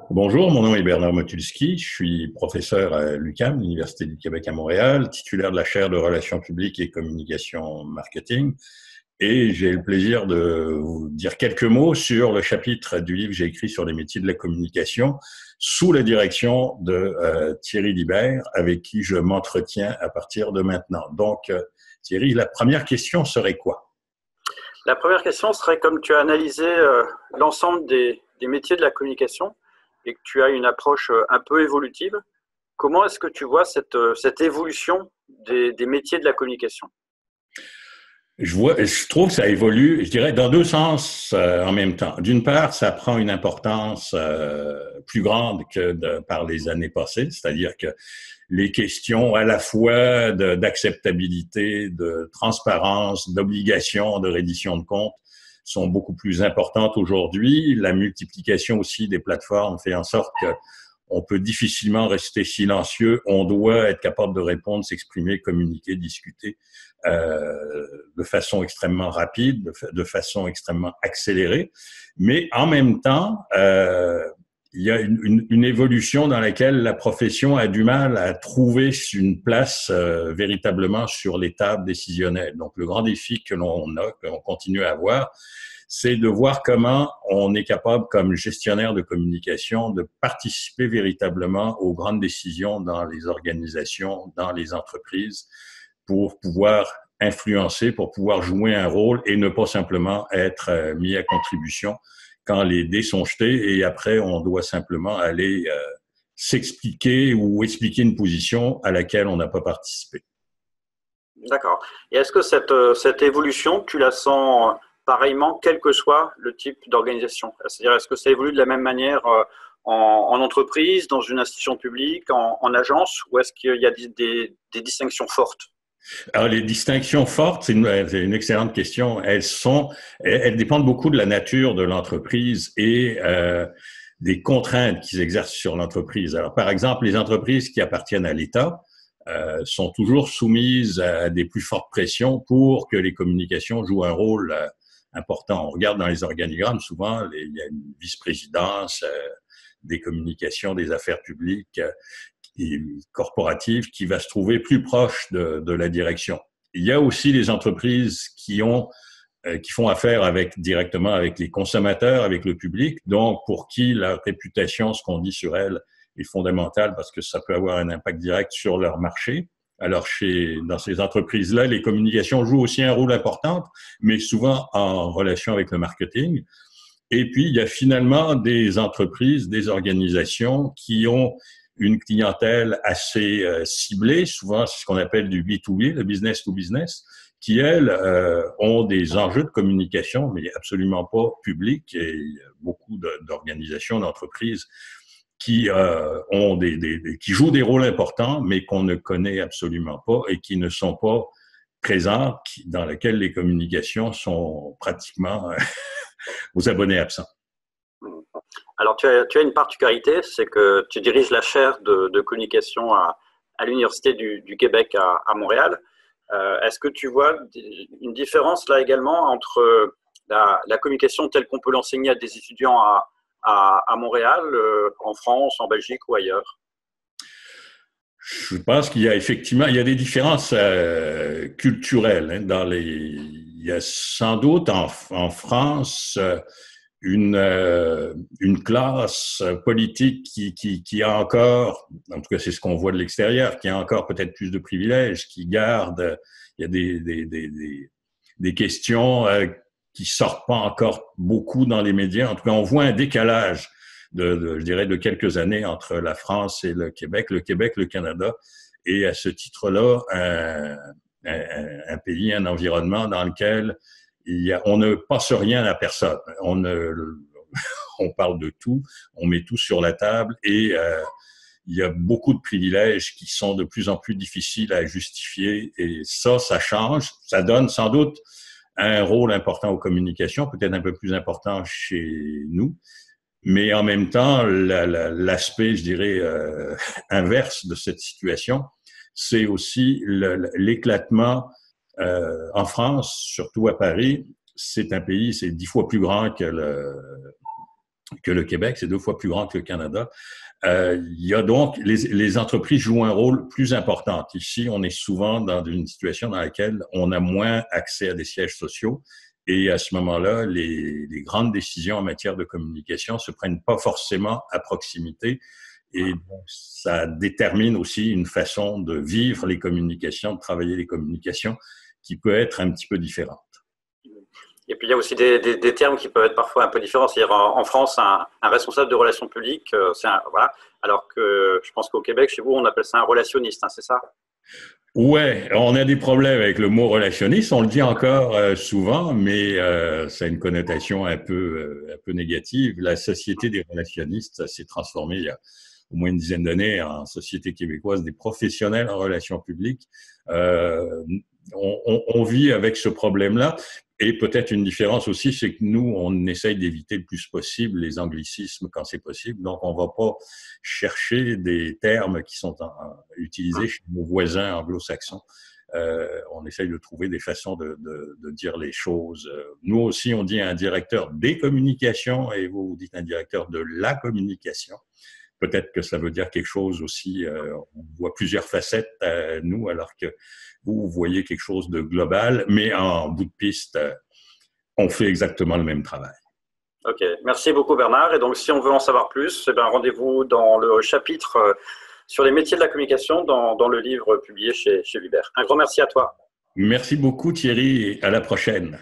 Bonjour, mon nom est Bernard Motulski, je suis professeur à l'UQAM, l'Université du Québec à Montréal, titulaire de la chaire de Relations publiques et communication marketing, et j'ai le plaisir de vous dire quelques mots sur le chapitre du livre que j'ai écrit sur les métiers de la communication, sous la direction de Thierry Libert, avec qui je m'entretiens à partir de maintenant. Donc, Thierry, la première question serait quoi? La première question serait, comme tu as analysé l'ensemble des métiers de la communication et que tu as une approche un peu évolutive, comment est-ce que tu vois cette évolution des métiers de la communication? Je trouve que ça évolue, je dirais, dans deux sens en même temps. D'une part, ça prend une importance plus grande que par les années passées, c'est-à-dire que les questions à la fois d'acceptabilité, de transparence, d'obligation, de reddition de comptes sont beaucoup plus importantes aujourd'hui. La multiplication aussi des plateformes fait en sorte que on peut difficilement rester silencieux. On doit être capable de répondre, s'exprimer, communiquer, discuter de façon extrêmement rapide, de façon extrêmement accélérée. Mais en même temps, il y a une évolution dans laquelle la profession a du mal à trouver une place véritablement sur les tables décisionnelles. Donc, le grand défi que l'on a, que l'on continue à avoir, c'est de voir comment on est capable, comme gestionnaire de communication, de participer véritablement aux grandes décisions dans les organisations, dans les entreprises, pour pouvoir influencer, pour pouvoir jouer un rôle et ne pas simplement être mis à contribution quand les dés sont jetés et après on doit simplement aller s'expliquer ou expliquer une position à laquelle on n'a pas participé. D'accord. Et est-ce que cette évolution, tu la sens pareillement, quel que soit le type d'organisation? C'est-à-dire, est-ce que ça évolue de la même manière en entreprise, dans une institution publique, en agence, ou est-ce qu'il y a des distinctions fortes? Alors, les distinctions fortes, c'est une excellente question. Elles dépendent beaucoup de la nature de l'entreprise et des contraintes qu'ils exercent sur l'entreprise. Alors, par exemple, les entreprises qui appartiennent à l'État sont toujours soumises à des plus fortes pressions pour que les communications jouent un rôle important. On regarde dans les organigrammes, souvent, il y a une vice-présidence des communications, des affaires publiques, corporative qui va se trouver plus proche de la direction. Il y a aussi les entreprises qui font affaire directement avec les consommateurs, avec le public, donc pour qui la réputation, ce qu'on dit sur elles, est fondamentale parce que ça peut avoir un impact direct sur leur marché. Alors, dans ces entreprises-là, les communications jouent aussi un rôle important, mais souvent en relation avec le marketing. Et puis, il y a finalement des entreprises, des organisations qui ont une clientèle assez ciblée, souvent c'est ce qu'on appelle du B2B, le business to business, qui, elles, ont des enjeux de communication, mais absolument pas publics. Et il y a beaucoup d'organisations, d'entreprises qui qui jouent des rôles importants, mais qu'on ne connaît absolument pas et qui ne sont pas présentes, dans lesquelles les communications sont pratiquement aux abonnés absents. Alors, tu as une particularité, c'est que tu diriges la chaire de communication à l'Université du Québec à Montréal. Est-ce que tu vois une différence là également entre la communication telle qu'on peut l'enseigner à des étudiants à Montréal, en France, en Belgique ou ailleurs? Je pense qu'il y a effectivement il y a des différences culturelles. Il y a sans doute en France une classe politique qui a encore, en tout cas c'est ce qu'on voit de l'extérieur, qui a encore peut-être plus de privilèges, qui garde, il y a des questions qui sortent pas encore beaucoup dans les médias. En tout cas, on voit un décalage je dirais, de quelques années entre la France et le Québec, le Canada, et à ce titre-là, un pays, un environnement dans lequel on ne passe rien à personne. On parle de tout, on met tout sur la table et il y a beaucoup de privilèges qui sont de plus en plus difficiles à justifier et ça change. Ça donne sans doute un rôle important aux communications, peut-être un peu plus important chez nous. Mais en même temps, l'aspect, je dirais, inverse de cette situation, c'est aussi l'éclatement en France, surtout à Paris. C'est un pays, c'est 10 fois plus grand que le Québec, c'est 2 fois plus grand que le Canada. Il y a donc, les entreprises jouent un rôle plus important. Ici, on est souvent dans une situation dans laquelle on a moins accès à des sièges sociaux. Et à ce moment-là, les grandes décisions en matière de communication se prennent pas forcément à proximité. Et donc, ça détermine aussi une façon de vivre les communications, de travailler les communications qui peut être un petit peu différente. Et puis, il y a aussi des termes qui peuvent être parfois un peu différents. C'est-à-dire, en France, un responsable de relations publiques, voilà. Alors que je pense qu'au Québec, chez vous, on appelle ça un relationniste, hein, c'est ça? Ouais, on a des problèmes avec le mot relationniste. On le dit encore souvent, mais ça a une connotation un peu négative. La société des relationnistes, ça s'est transformé il y a au moins une dizaine d'années en société québécoise des professionnels en relations publiques. On vit avec ce problème-là. Et peut-être une différence aussi, c'est que nous, on essaye d'éviter le plus possible les anglicismes quand c'est possible. Donc, on va pas chercher des termes qui sont utilisés chez nos voisins anglo-saxons. On essaye de trouver des façons de dire les choses. Nous aussi, on dit un directeur des communications et vous dites un directeur de la communication. Peut-être que ça veut dire quelque chose aussi. On voit plusieurs facettes nous, alors que vous voyez quelque chose de global, mais en bout de piste, on fait exactement le même travail. Ok, merci beaucoup Bernard. Et donc, si on veut en savoir plus, eh bien, rendez-vous dans le chapitre sur les métiers de la communication dans le livre publié chez Hubert. Un grand merci à toi. Merci beaucoup Thierry et à la prochaine.